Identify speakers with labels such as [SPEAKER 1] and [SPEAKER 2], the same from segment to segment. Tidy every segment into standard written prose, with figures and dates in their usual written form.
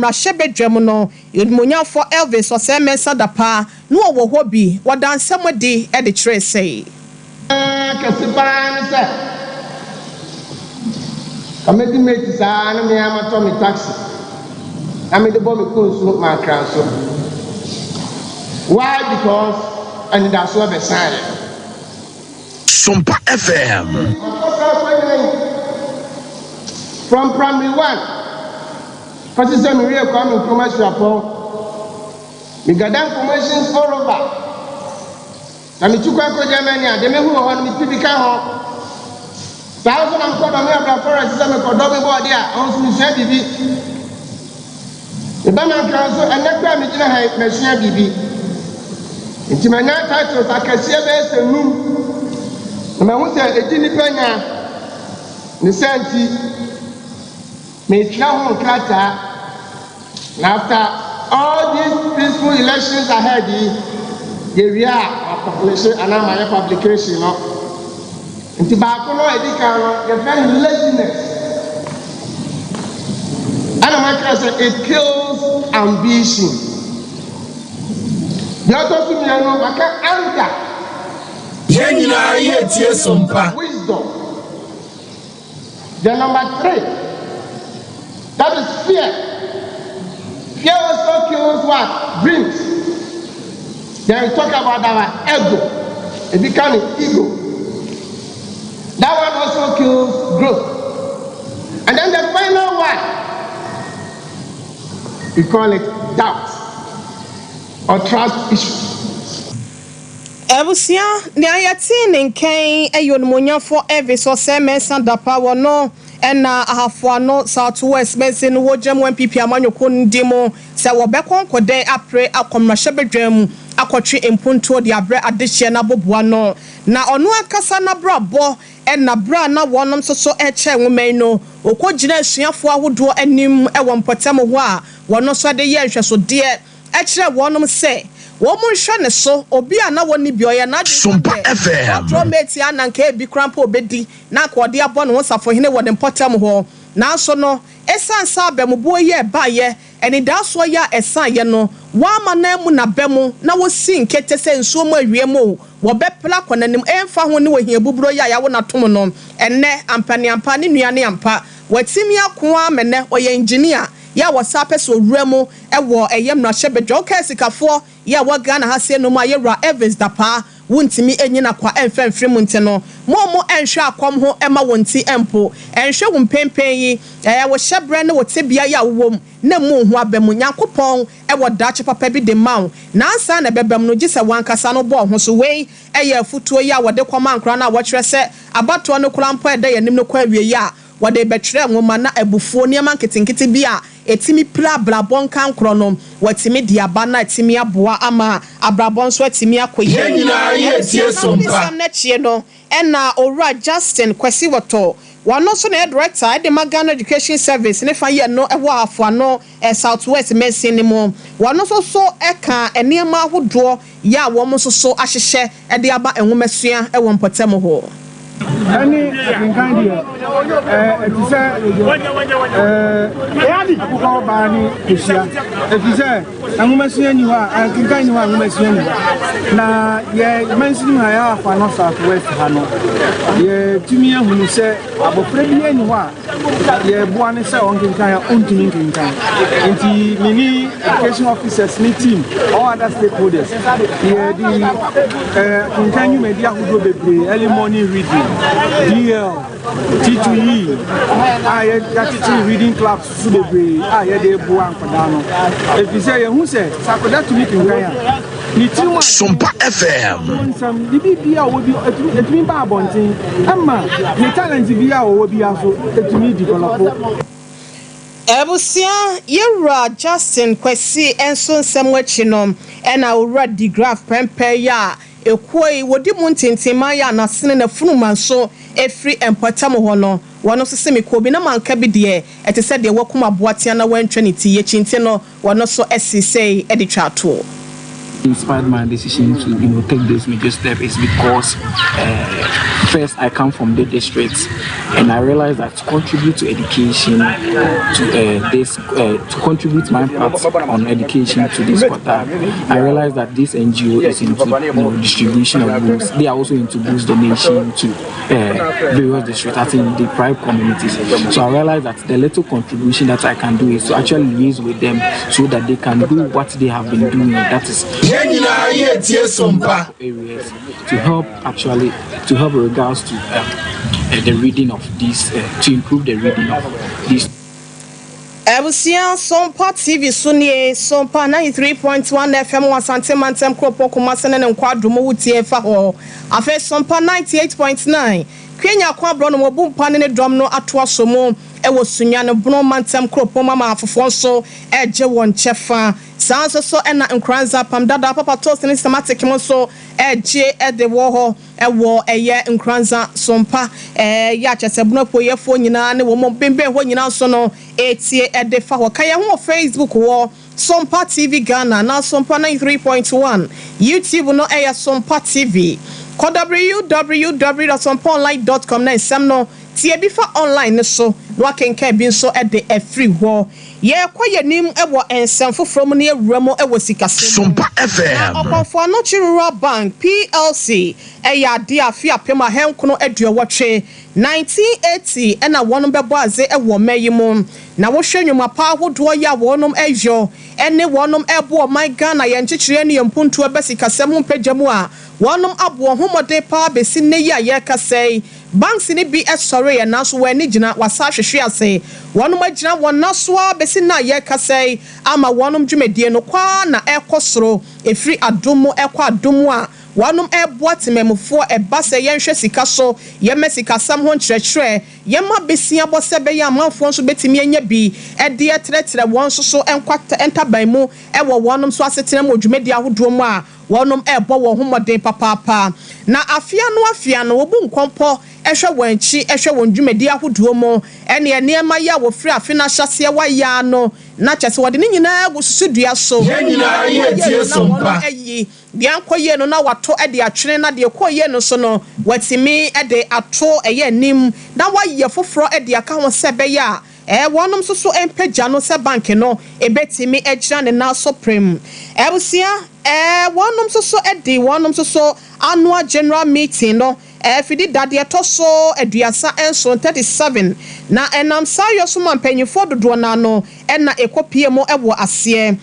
[SPEAKER 1] mmrahye bedwam no yodimonya for Elvis osemensa dapa no wo hobby wadansɛmode e de kyerɛ sei
[SPEAKER 2] kasipan sɛ kamedi mate saa na me amato me taxi amede bo me konsu ma kran so why because and that's what they say
[SPEAKER 3] Sompa FM
[SPEAKER 2] from primary 1 because it's a real coming commercial report we got them promotions all over and me took a Germany and they me who on me typical home thousand and quarter me abra forest is a me kodomi board there on some share bibi the man council and that time me jina hay me share bibi nti manya title akasie be senum na me hu se ejini panya ne senti me twa ho krata na after all these peaceful elections ahead the area population and my publication no nti ba ko no edika no the very laziness and my class it kills ambition. Wisdom. The number 3, that is fear. Fear also kills what? Dreams. Then we talk about our ego. It becomes ego. That one also kills growth. And then the final one, we call it doubt. Or trust issues.
[SPEAKER 1] Ebusia ni ayati nken eyonmonya for Elvis osemensa dapa wono ena ahafo ano Southwest Basin wojam MPP amanyoko ndimo se wobekon kode apre akomrahye bedwam akotwe empunto de abre adehye na boboa no na ono akasa na brabo ena bra na wonom soso eche nwumen no okogina asuafo ahodo anim ewo mpotem ho a wono so de ye nhweso de ekire wonom se wo munhwe ne so obi a na woni bi oye na de
[SPEAKER 3] Sompa FM
[SPEAKER 1] atrometi ananka ebi krampo obedi na ka ode abo ne wosafo hene wo de mpotem ho na so no esansa abemubo ye ba ye eni da so ya esan ye no wa ma na mu na bemu na wo si nkete se nsuo mu awie mu wo bepla konanim emfa ho ne wo hia buburo ya wo na tom no enne ampani ampa ne nuane ampa watimi akoa mene oye engineer ya wasape so remu ewo eyemrahye bedwo kasikafo ya waga na hase no ma yewra Elvis dapa wontimi enyina kwa emfemfrem nte no mo enhwe akom ho ema wonti empo enhwe wo mpempen yi wo hyebre ne wo tebia ya wom na mu hu abemu nyankopon ewo dache papa bi de maw na ansa na bebem no gise wankasa no bo ho so wei eye futuo ya wode kwama nkra na wo kyerɛ sɛ abato no kurampo eda yanim no kwa wie ya wode betwere nwoma na abufuo niam nketenkete bi a etimi pra brabon kan kro no watimi diaba na etimi aboa ama abrabon so etimi akoye
[SPEAKER 3] nyina ye tie Sompa
[SPEAKER 1] na chie no ena owura Justin Kwesi Woto wano so na director de Magana Education Service ne fa ye no ewo afo no Southwest Mesin ni mo wano so eka eniema ahodo ya wo mo so ahyehye e de aba enwomesua ewo mpotem ho
[SPEAKER 4] any kind here it is a bani isia it is a angumasia ni wa ankinkan ni wa angumasia ni na ye mention ha ya fa no Southwest ha no ye tumi ahunu se abofra bi ni wa ye boa ne se onkinkan ya ontumi nkinkan enti mini education officers ni team all other stakeholders ye di kinkan you media hudo bebre early morning reading DL, T2E, I got reading clubs, Sudebre, I had a Buan Padano. If you say, who said, Sakoda to meet in Gaya?
[SPEAKER 3] Sompa FM.
[SPEAKER 4] Some DBA will be at me by Bonting, Emma, the talent DBA will be also to me develop.
[SPEAKER 1] Ebusia yewra Justin Kwesi enso semwachinom and I will read the graph pempe ya ekoi wodi muntintima ya na sene na funuma so efri empatam ho no wono so semi ko bi na manka bi de etese de wakuma boatia na wantwe ne tie chinti no wono so esisei edi twato
[SPEAKER 5] inspired my decision to take this major step is because first I come from the district and I realized that to contribute to education to contribute my part on education to this quarter, I realized that this NGO is into distribution of books. They are also into books donation to various districts, I think the private communities. So I realized that the little contribution that I can do is to actually liaise with them so that they can do what they have been doing, that is areas to help regards to the reading of these to improve the reading of these.
[SPEAKER 1] Ebusia Sompa TV Sunye Sompa 93.1 FM Wasante Mantem Kropo Kumasene ne nkwadomo wutie fa ho afa Sompa 98.9 Kenya kwa bro no mobumpa ne drum no ato asomo ewo sunya ne bro Mantem Kropo mama afofo so eje won chefa sanso so ena nkranza pam dada papa toast ne systematic mo so eje ede wo ho ewo eye nkranza Sompa ya chese bro po yefo nyina ne wo mo bembe ho nyina so no etie ede fa ho kaya ho Facebook wo Sompa TV Ghana na Sompa 93.1 YouTube no Sompa TV www.sompaonline.com na nsem no tie bi fa online so no akenka bi so e de free ho ye kwaye nim ewo ensem foforo mu ne ewuramo ewo sikase
[SPEAKER 3] Sompa FM
[SPEAKER 1] okonfo no Rural Bank PLC ya de afia pema henkono aduowotwe 1980 ena wono bebo aze ewo mayim na wo hwenwuma pa hodo ya wonom eyo ene wonom ebo my Ghana ye nchichire ne yempuntu abesikase mu mpajamu a wonom abo homode pa besi ne ya ye kasei banks ni bi esore ya naso wani gina wasa hwehwe ase wonom agina wonaso besi na ye kasei ama wonom dwumedie no kwa na ekosoro efri adomo ekwa adomo a wonom ebo tememfo ebase yenhwe sika so yemesika sam ho nkyerɛkyerɛ yema besia bose be ya amanfo nso betimi anya bi ede eteretere won so enkwata entaban mu ewo wonom so asetena mu dwumedie ahodo mu a wonom ebo wo homoden papapa na afia no obu nkompo ehwe wanchi ehwe won dwumedie ahodo mu ene ma ya wo free afina hyase wa ya no na kyese wode ne nyina agususu dua so
[SPEAKER 3] nyina ye tie Sompa
[SPEAKER 1] biankoye no na wato ede atwene na de koye no so no watimi ede ato eye nim na waye foforo ede aka ho sebe ya wonom so empagya no se bank no ebetimi egira ne na supreme ebusia wonom so ede wonom so annual general meeting no fidi dade to so aduasa enso 37 na enam sayo so mampanyifo dodo na no ena ekopie mo ewo ase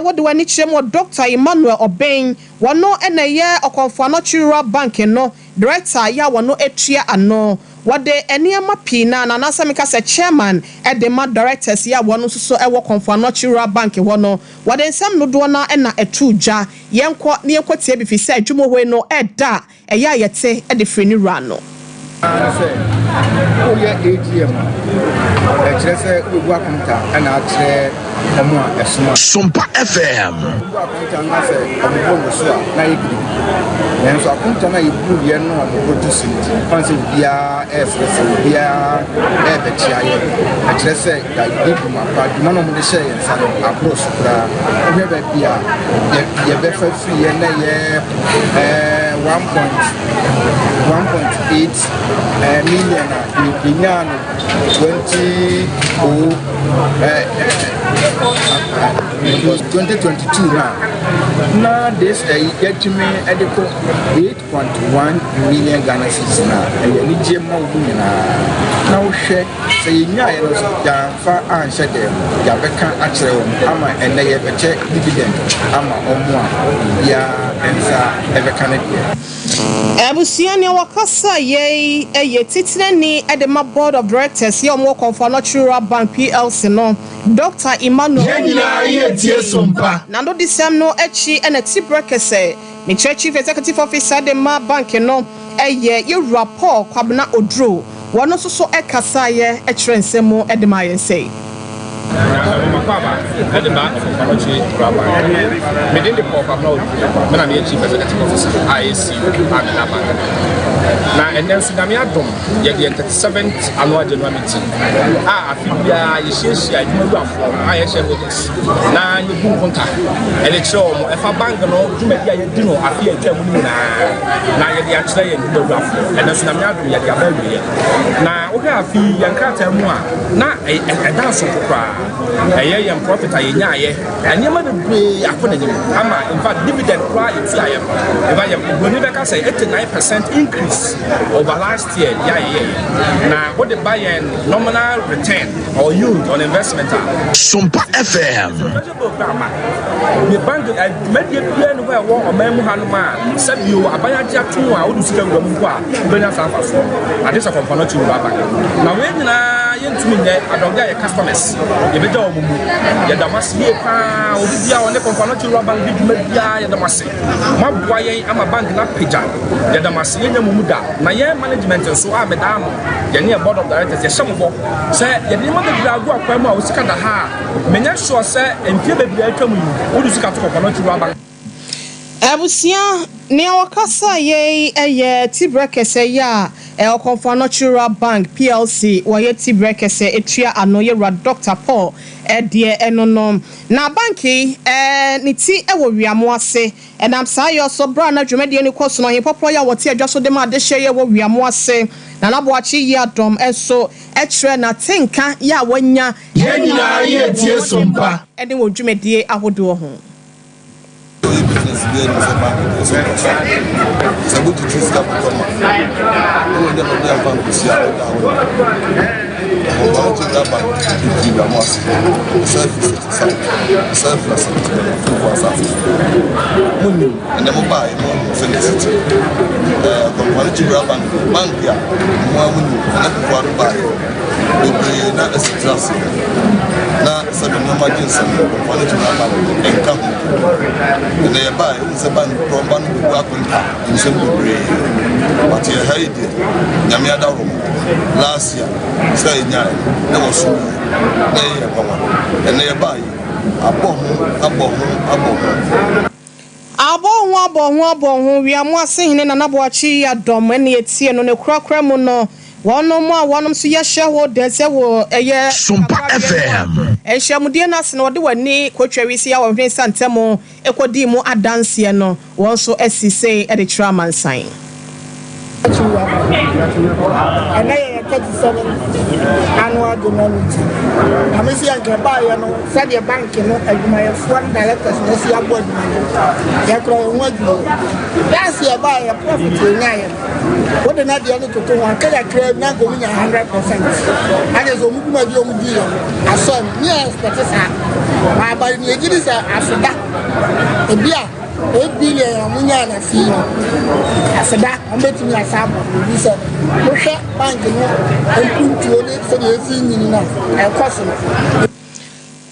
[SPEAKER 1] wode wani kyerem Dr. Emmanuel Oben wono ena ye okonfo no Rural Bank no director ya wono etua ano wode eniama pina na nasamika se chairman edema directors ya wono so ewo konfo no Rural Bank wono wode nsam no do na ena etuja yenko ne yekotie bi fi se adwumo hwe no eda eya yete ede freni rano
[SPEAKER 2] oye ATM ekyerese ogu akonta ana akyere omo a esoma
[SPEAKER 3] Sompa FM
[SPEAKER 2] ogu akonta na se omo so na yegidi yenso akonta na yebu ye no produce fancy bia esese bia ebetia ye ekyerese da yibu mapa duma no mo de share yensa no across kura ohe ba bia ye be fa free ye na ye 1.8 million in 20 2022 now this get me edico 8.1 million Ghana cedis na any gemo now share say nya no ya fa answer them ya beka akere won ama ene ye beche dividend ama omo ya ensa ebeka ne
[SPEAKER 1] ebusia ne wakasa ye titreni edema board of directors ye omo konfo no Rural Bank PLC no Dr. Emmanuel
[SPEAKER 3] nyina ye tie Sompa
[SPEAKER 1] na ndo disem no echi ena tibrekese ne chief executive officer de ma bank no ye rapport kwabna odro wono so ekasa ye ekyerensemo edema ye say
[SPEAKER 6] Mapaba, at the back of Panochi, within the pop of Chief Executive Officer, IAC, na enen so dame adom ye the 37th annual general meeting afibia ye sheshia adwumaduafo aye shareholders na ye bu konta ele kire omo efa bank no dwumadia ye di no afi atwa mu na ye de akire ye adwumaduafo enen so dame adom ye de abawie na wo ha afi ye nkrata mu a na edan so kokra eye ye profit aye nyaaye anyema bebre akona nyim ama in fact dividend kwa iti aye eba ye boni be ka say 89% increase over last year na what the buy and nominal return or yield on investment
[SPEAKER 3] Sompa FM
[SPEAKER 6] the bank media plan where one or memu hanuma said you abaya tu a wo sika ngwa mu a benya sanfa so ade so komfano chi ba bank na we nyina yentumi nye adonga ye customers ye beja omumu ye damas ye pa obi bia one komfano chi bank bi duma bia ye damas mabwa ye ama bank na pija ye damas ye nyamu da na ye management so a medam ye ne board of directors ye shembo say ye de ma be agu akwa mu a osika da ha menya sure say enfie be bia atwa mu wo sika to komfano chi bank
[SPEAKER 1] Abusia ni awakasa ye tibrekese ya Okonfa Natural Bank PLC waye tibrekese etua anoye ra Dr. Paul de enonom na banki ni ti ewo wiamo ase enam sa yo so bra na dwumade ni koso no he popo ya wote adwaso de ma de hye ye wo wiamo ase na naboachi ye adom eso etre na tenka ya wanya
[SPEAKER 3] ye nyina ye tie Sompa
[SPEAKER 1] ene wo dwumade ahodo ho
[SPEAKER 7] business there in the bank. It's a good to choose capital. We will never be a bank to see how and then buy more felicity. Bank, yeah, more buy. We not as a class. Now, some emergency and come. And they buy a bank from one who work in some degree. But you hate it. Yamiada last year, say, there was so and they buy
[SPEAKER 1] Abo we are more saying in anaboachi ya dom when ye tie no ne krakra mu no one so ya shareholders e wo eye
[SPEAKER 3] Sompa FM
[SPEAKER 1] ehyamude na se no de wani kwatwa wi ya wo hwen santemo ekodi mu adanse no won so asise e de traman sign
[SPEAKER 8] and I 37 annual general meeting. I'm a buyer, no, said your bank, you know, and my foreign directors, no, see a board. That's your buyer, profit. What the not the other to one can I claim not going 100%. And as a movement, you deal. I saw yes, but it's my by the English after that. A beer. 8 billion munya na fee asada ambetumi asabo bi se wo hwe bank no empuntuo ne se de fee nyini na e koso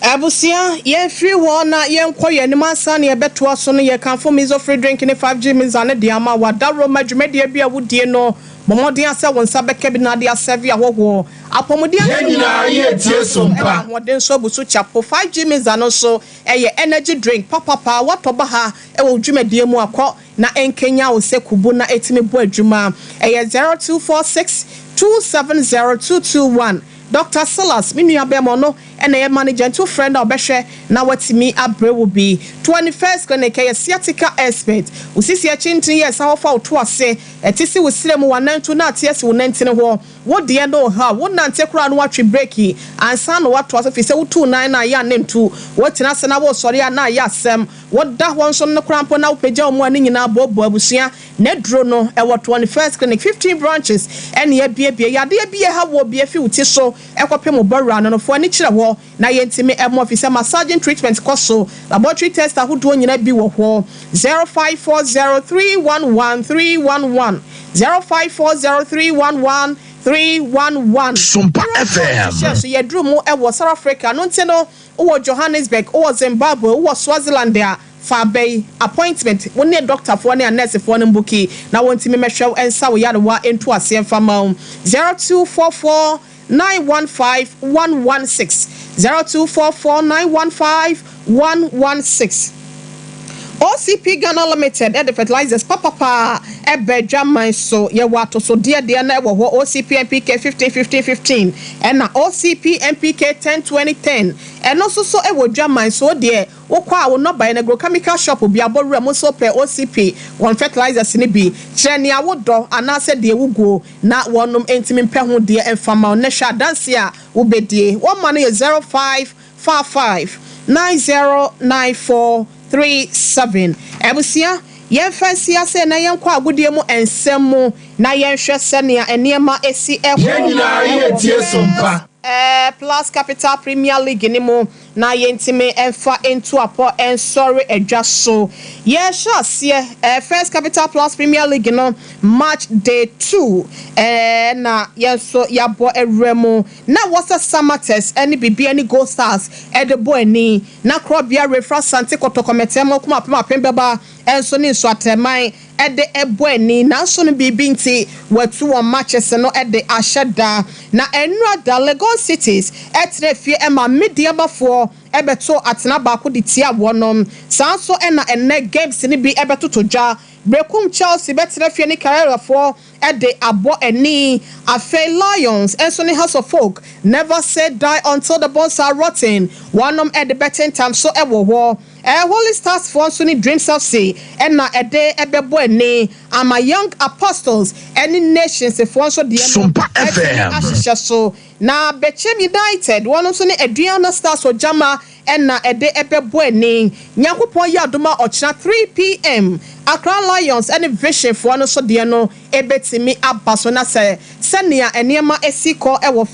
[SPEAKER 1] Abusia ye free wo na ye nkoye ni mansa na ye beto aso no ye kanfo mizo free drink ni 5G mizane de ama wadaro madwumede bia wudie no momodin ase wonsa beke bi na de aserve ahoho apomodin
[SPEAKER 3] nyina ye tie Sompa
[SPEAKER 1] modin so busu chapo 5G mizano so eye energy drink papa watoba ha e wo dwumede mu akọ na enkenya wo se kubu na etimi bo adwuma eye 0246 270221 Dr. Silas minu abemo no ene ye manager to friend obehwe na watimi abre will be 21st clinic ye sciatica expert usisi ya chintin yes how fa to ase etisi wusiremu wanantu na atiesi wonantine ho wo de no ha wo nante kura no watwe breaki ansa no wato ase fi se wo 29 na ya nentu wotina se na wo sori na ya asem wo da ho nso no kura mpo na wo pagya omo ani nyina bobo abusua na duro no e wo 21st clinic 15 branches ene ye bie ya de bie ha wo bie fi wuti so ekopem obora no fo ani kire ho na yentimi emo officer massaging treatment koso laboratory test ahodo nyina bi wo ho 0540311311 0540311311
[SPEAKER 3] Sompa FM
[SPEAKER 1] so ye drum mo e wo South Africa no nti no wo Johannesburg wo Zimbabwe wo Swaziland there for bay appointment when the doctor for ne nurse for ne buki na wontimi mehwe ensa wo yare wa ento ase mfama 0244 915 116 0244 915 116 OCP Ghana Limited at the fertilizers papa ebe German so ye wato so dear na ewo OCP NPK 15 and na OCP NPK 10 and also so ewo German so dear wokwa wo no buy na agrochemical shop obi abowura mo so per OCP one fertilizers ni bi kyerɛ awodo anase de wugo na wonum entimi mpɛ ho de emfama na hwa danse a wo bedie wo ma no 0555 909437 ebusia yɛmfansia sɛ na yɛnkɔ agudie mu ensɛm mu na yɛnhwɛ sɛnea enema esi
[SPEAKER 3] yɛnyina yɛtie sompa
[SPEAKER 1] Plus Capital Premier League ni mo na yentime enfa into apo en sorry edwa so ye sure see First Capital Plus Premier League no match day 2 na yenso yabo ewremu na wasa samates any bibi any goal stars edebo ani na krobia refra sante kotokometemo kuma pembeba enso ni so ateman ede ebo ani na so no bibi nti watu on matches no ede ashada na enra da Lagos cities etrefie ema media bafo ebeto atena baako de tia wonom sanso ena enne games ni bi ebeto toja brekum Chelsea betrefie ni Carrera for ede abo eni Afe Lions enso ni House of Folk never say die until the bones are rotten wonom ede betting time so ewo ho Holy Stars for so ni Dreams of Sea ena ede ebebo eni ama Young Apostles any nations for so de
[SPEAKER 3] Sompa FM
[SPEAKER 1] so na Bechem United wonom so ni Adriana Stars for Jama ena ede ebebo eni Nyankopon ya adoma ochina 3 p.m. Accra Lions any vision for no so de no ebetimi abaso na se senia enema esiko ewo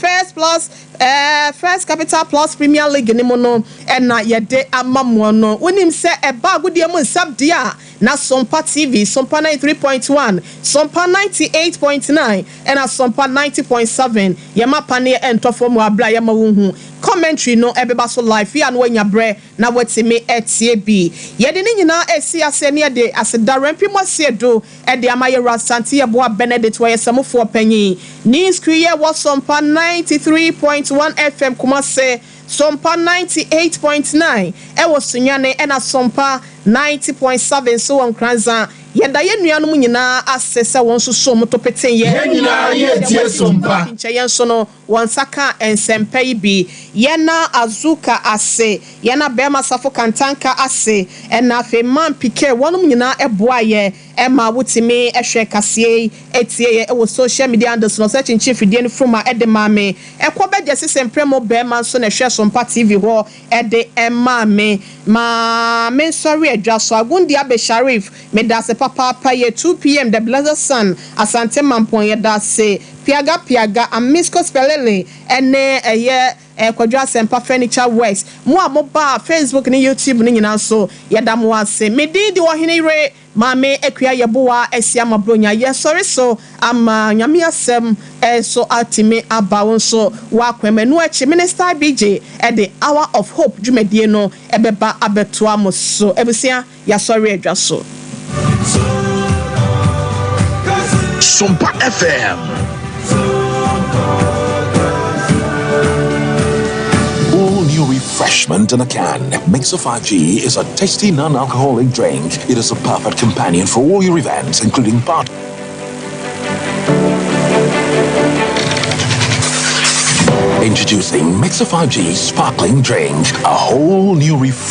[SPEAKER 1] First Capital Plus Premier League ni mo no ena yede amamu no wonim se eba agudie mu nsabdia na Sompa TV Sompa 93.1 Sompa 98.9 ena Sompa 90.7 yema pane entofo mu abla yema wonhu commentary no ebeba so live ya no anya bre na wetimi etie bi yede ni nyina esi ase ne de aseda rempi mo siedo e de amaye Rasanti ebo Benedict wa yesamfo panyin ni screen was Sompa 93.1 FM Kumase Sompa 98.9 ewo sunyane ena Sompa 90.7 so on kranza yenda yenuanom nyina asese won so so motopeten
[SPEAKER 3] yɛnyina yɛtie sompa
[SPEAKER 1] nche yenso no won saka ensempa bi yena azuka ase yena bema safo kantanka ase ena fe man pike wonum nyina eboa ye ema wutimi ehwe kasie etie ye ewo social media handles no search chief die no from ede mame ekobede sesempre bema so na hwe Sompa TV ho ede emame ma men sorry edwa so agundi abe Sharif me da se papa ye 2 p.m. the blessed sun asante mampon ye da se piaga amisco spelele ene eye kwadwa sempa furniture works mo amoba Facebook ni YouTube ni nyina so ye da mo ase medidi wo hene re mame ekua yeboa asia mabronya ye sorry so ama nyame asem so atime abawon so wa kwemenu achi minister BJ e the hour of hope dwumadie no ebeba abeto amoso ebusia ya sorry edwa so
[SPEAKER 3] Sompa FM
[SPEAKER 9] All new refreshment in a can. Mixer 5G is a tasty non-alcoholic drink. It is a perfect companion for all your events, including parties. Introducing Mixer 5G Sparkling Drink, a whole new refreshment.